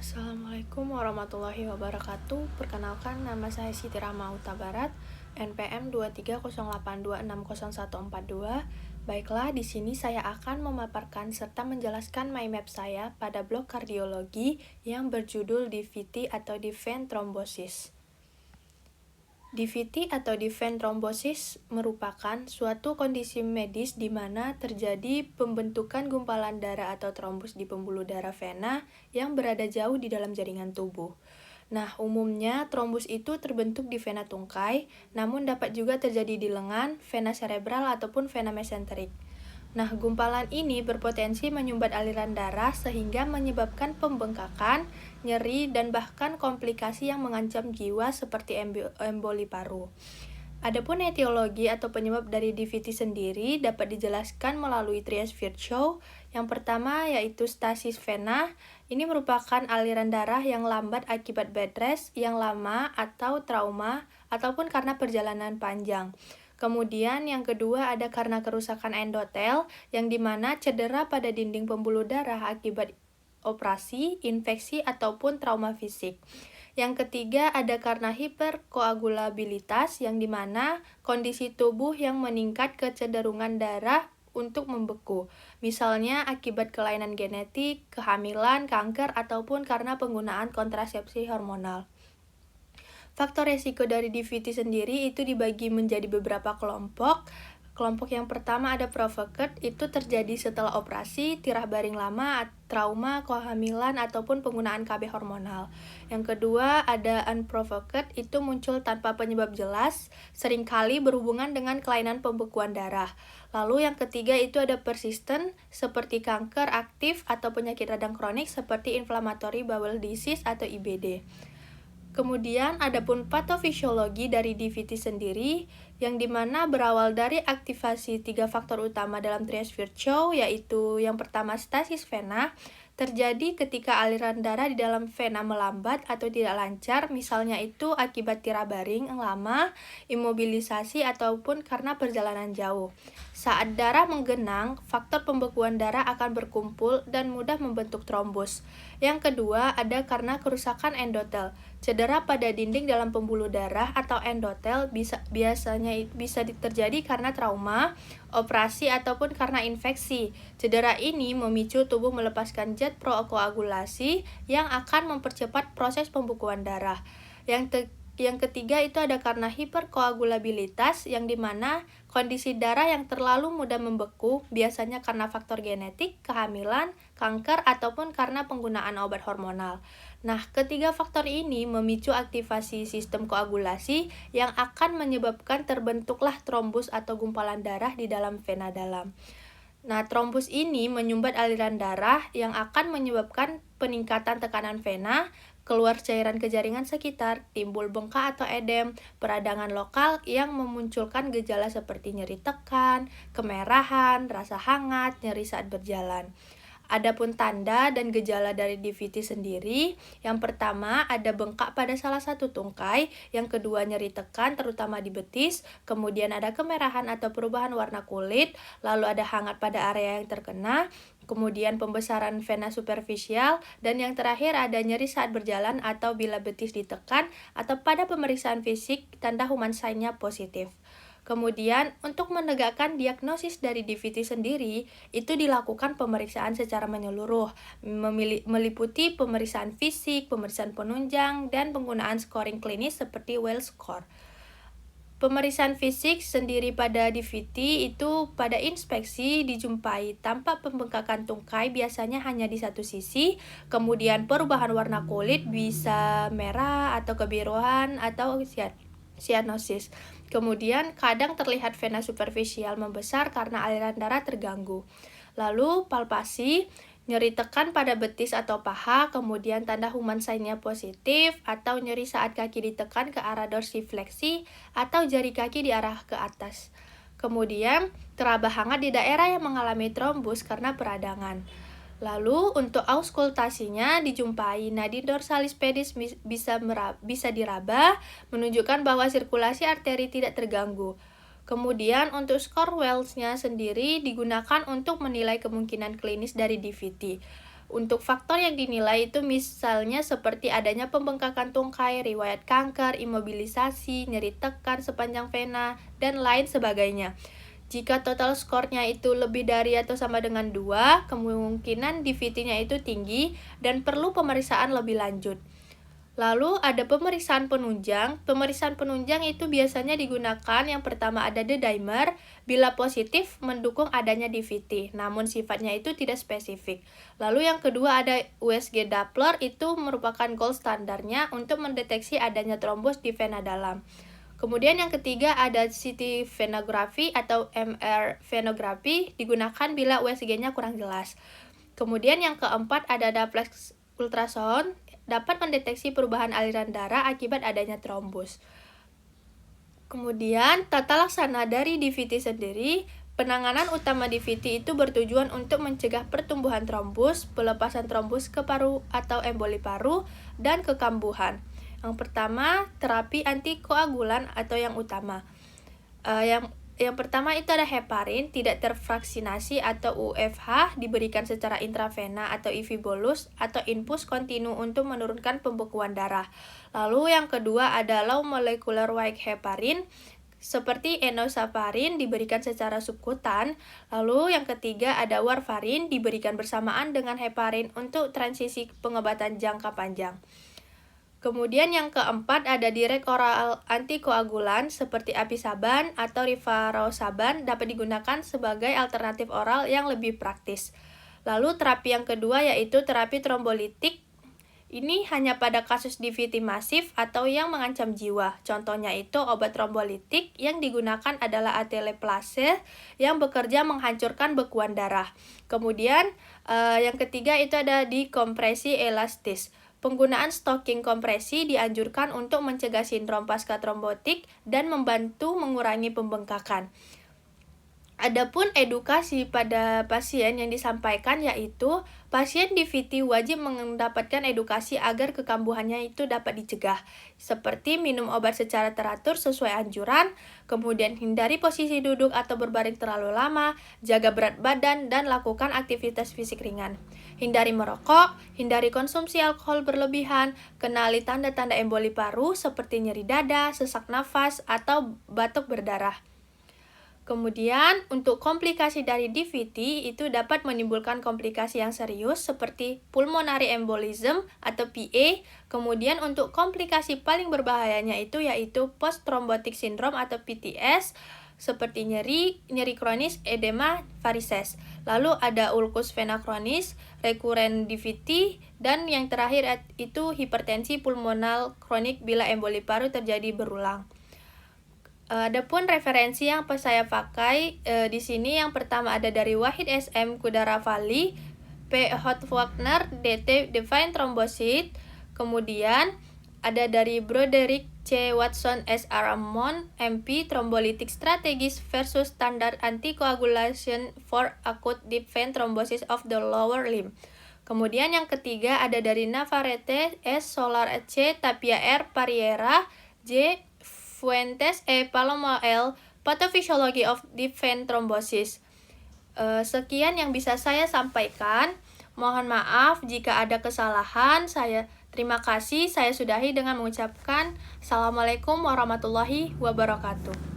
Assalamualaikum warahmatullahi wabarakatuh. Perkenalkan, nama saya Siti Rahma Huta Barat, NPM 23082601142. Baiklah, di sini saya akan memaparkan serta menjelaskan mind map saya pada blok kardiologi yang berjudul DVT atau Deep-vein thrombosis. DVT atau Deep-vein thrombosis merupakan suatu kondisi medis di mana terjadi pembentukan gumpalan darah atau trombus di pembuluh darah vena yang berada jauh di dalam jaringan tubuh. Nah, umumnya trombus itu terbentuk di vena tungkai, namun dapat juga terjadi di lengan, vena cerebral ataupun vena mesenterik. Nah, gumpalan ini berpotensi menyumbat aliran darah sehingga menyebabkan pembengkakan, nyeri, dan bahkan komplikasi yang mengancam jiwa seperti emboli paru. Adapun etiologi atau penyebab dari DVT sendiri dapat dijelaskan melalui Trias-Virchow. Yang pertama yaitu stasis vena. Ini merupakan aliran darah yang lambat akibat bed rest yang lama atau trauma ataupun karena perjalanan panjang. Kemudian yang kedua ada karena kerusakan endotel, yang dimana cedera pada dinding pembuluh darah akibat operasi, infeksi, ataupun trauma fisik. Yang ketiga ada karena hiperkoagulabilitas, yang dimana kondisi tubuh yang meningkat kecenderungan darah untuk membeku. Misalnya akibat kelainan genetik, kehamilan, kanker, ataupun karena penggunaan kontrasepsi hormonal. Faktor resiko dari DVT sendiri itu dibagi menjadi beberapa kelompok. Kelompok yang pertama ada provoked, itu terjadi setelah operasi, tirah baring lama, trauma, kehamilan, ataupun penggunaan KB hormonal. Yang kedua ada unprovoked, itu muncul tanpa penyebab jelas, seringkali berhubungan dengan kelainan pembekuan darah. Lalu yang ketiga itu ada persistent, seperti kanker aktif atau penyakit radang kronik seperti inflammatory bowel disease atau IBD. Kemudian adapun patofisiologi dari DVT sendiri, yang dimana berawal dari aktivasi 3 faktor utama dalam Trias-Virchow, yaitu yang pertama stasis vena, terjadi ketika aliran darah di dalam vena melambat atau tidak lancar, misalnya itu akibat tirah baring yang lama, imobilisasi, ataupun karena perjalanan jauh. Saat darah menggenang, faktor pembekuan darah akan berkumpul dan mudah membentuk trombus. Yang kedua ada karena kerusakan endotel. Cedera pada dinding dalam pembuluh darah atau endotel biasanya bisa terjadi karena trauma, operasi, ataupun karena infeksi. Cedera ini memicu tubuh melepaskan zat prokoagulasi yang akan mempercepat proses pembekuan darah. Yang ketiga itu ada karena hiperkoagulabilitas, yang dimana kondisi darah yang terlalu mudah membeku biasanya karena faktor genetik, kehamilan, kanker, ataupun karena penggunaan obat hormonal. Nah, ketiga faktor ini memicu aktivasi sistem koagulasi yang akan menyebabkan terbentuklah trombus atau gumpalan darah di dalam vena dalam. Nah, trombus ini menyumbat aliran darah yang akan menyebabkan peningkatan tekanan vena, keluar cairan ke jaringan sekitar, timbul bengkak atau edem, peradangan lokal yang memunculkan gejala seperti nyeri tekan, kemerahan, rasa hangat, nyeri saat berjalan. Adapun tanda dan gejala dari DVT sendiri, yang pertama ada bengkak pada salah satu tungkai, yang kedua nyeri tekan terutama di betis, kemudian ada kemerahan atau perubahan warna kulit, lalu ada hangat pada area yang terkena, kemudian pembesaran vena superficial, dan yang terakhir ada nyeri saat berjalan atau bila betis ditekan, atau pada pemeriksaan fisik tanda human sign-nya positif. Kemudian, untuk menegakkan diagnosis dari DVT sendiri, itu dilakukan pemeriksaan secara menyeluruh, meliputi pemeriksaan fisik, pemeriksaan penunjang, dan penggunaan scoring klinis seperti Wales score. Pemeriksaan fisik sendiri pada DVT itu pada inspeksi dijumpai tampak pembengkakan tungkai biasanya hanya di satu sisi, kemudian perubahan warna kulit bisa merah atau kebiruan atau cyanosis. Kemudian kadang terlihat vena superficial membesar karena aliran darah terganggu. Lalu palpasi, nyeri tekan pada betis atau paha, kemudian tanda human sign-nya positif, atau nyeri saat kaki ditekan ke arah dorsifleksi, atau jari kaki diarah ke atas. Kemudian teraba hangat di daerah yang mengalami trombus karena peradangan. Lalu untuk auskultasinya dijumpai nadi dorsalis pedis bisa diraba, menunjukkan bahwa sirkulasi arteri tidak terganggu. Kemudian untuk skor Wells-nya sendiri digunakan untuk menilai kemungkinan klinis dari DVT. Untuk faktor yang dinilai itu misalnya seperti adanya pembengkakan tungkai, riwayat kanker, imobilisasi, nyeri tekan sepanjang vena, dan lain sebagainya. Jika total skornya itu lebih dari atau sama dengan 2, kemungkinan DVT-nya itu tinggi dan perlu pemeriksaan lebih lanjut. Lalu ada pemeriksaan penunjang. Pemeriksaan penunjang itu biasanya digunakan yang pertama ada D-dimer, bila positif mendukung adanya DVT, namun sifatnya itu tidak spesifik. Lalu yang kedua ada USG Doppler, itu merupakan gold standarnya untuk mendeteksi adanya trombos di vena dalam. Kemudian yang ketiga ada CT venography atau MR venography, digunakan bila USG-nya kurang jelas. Kemudian yang keempat ada Doppler ultrasound, dapat mendeteksi perubahan aliran darah akibat adanya trombus. Kemudian, tata laksana dari DVT sendiri, penanganan utama DVT itu bertujuan untuk mencegah pertumbuhan trombus, pelepasan trombus ke paru atau emboli paru, dan kekambuhan. Yang pertama, terapi antikoagulan atau yang utama. Yang pertama itu ada heparin tidak terfraksinasi atau UFH, diberikan secara intravena atau IV bolus atau infus kontinu untuk menurunkan pembekuan darah. Lalu yang kedua ada low molecular weight heparin seperti enoxaparin, diberikan secara subkutan. Lalu yang ketiga ada warfarin, diberikan bersamaan dengan heparin untuk transisi pengobatan jangka panjang. Kemudian yang keempat ada direct oral antikoagulan seperti apisaban atau rivaroxaban, dapat digunakan sebagai alternatif oral yang lebih praktis. Lalu terapi yang kedua yaitu terapi trombolitik. Ini hanya pada kasus DVT masif atau yang mengancam jiwa. Contohnya itu obat trombolitik yang digunakan adalah ateleplase yang bekerja menghancurkan bekuan darah. Kemudian yang ketiga itu ada dikompresi elastis. Penggunaan stocking kompresi dianjurkan untuk mencegah sindrom pasca trombotik dan membantu mengurangi pembengkakan. Adapun edukasi pada pasien yang disampaikan yaitu pasien DVT wajib mendapatkan edukasi agar kekambuhannya itu dapat dicegah, seperti minum obat secara teratur sesuai anjuran, kemudian hindari posisi duduk atau berbaring terlalu lama, jaga berat badan, dan lakukan aktivitas fisik ringan. Hindari merokok, hindari konsumsi alkohol berlebihan, kenali tanda-tanda emboli paru seperti nyeri dada, sesak nafas, atau batuk berdarah. Kemudian, untuk komplikasi dari DVT itu dapat menimbulkan komplikasi yang serius seperti pulmonary embolism atau PA. Kemudian untuk komplikasi paling berbahayanya itu yaitu post-thrombotic syndrome atau PTS seperti nyeri kronis, edema, varises. Lalu ada ulcus vena kronis, recurrent DVT, dan yang terakhir itu hipertensi pulmonal kronik bila emboli paru terjadi berulang. Adapun referensi yang saya pakai di sini yang pertama ada dari Wahid SM Kudaravali, P. Hotwagner, DT Divine Thrombocyte, kemudian ada dari Broderick C. Watson S. Aramon, MP, Thrombolytic Strategies versus Standard Anticoagulation for Acute Deep Vein Thrombosis of the Lower Limb. Kemudian yang ketiga ada dari Navarrete S. Solar C. Tapia R. Pariera J. Fuentes E. Paloma L. Pathophysiology of Deep Vein Thrombosis. Sekian yang bisa saya sampaikan. Mohon maaf jika ada kesalahan. Terima kasih. Saya sudahi dengan mengucapkan Assalamualaikum warahmatullahi wabarakatuh.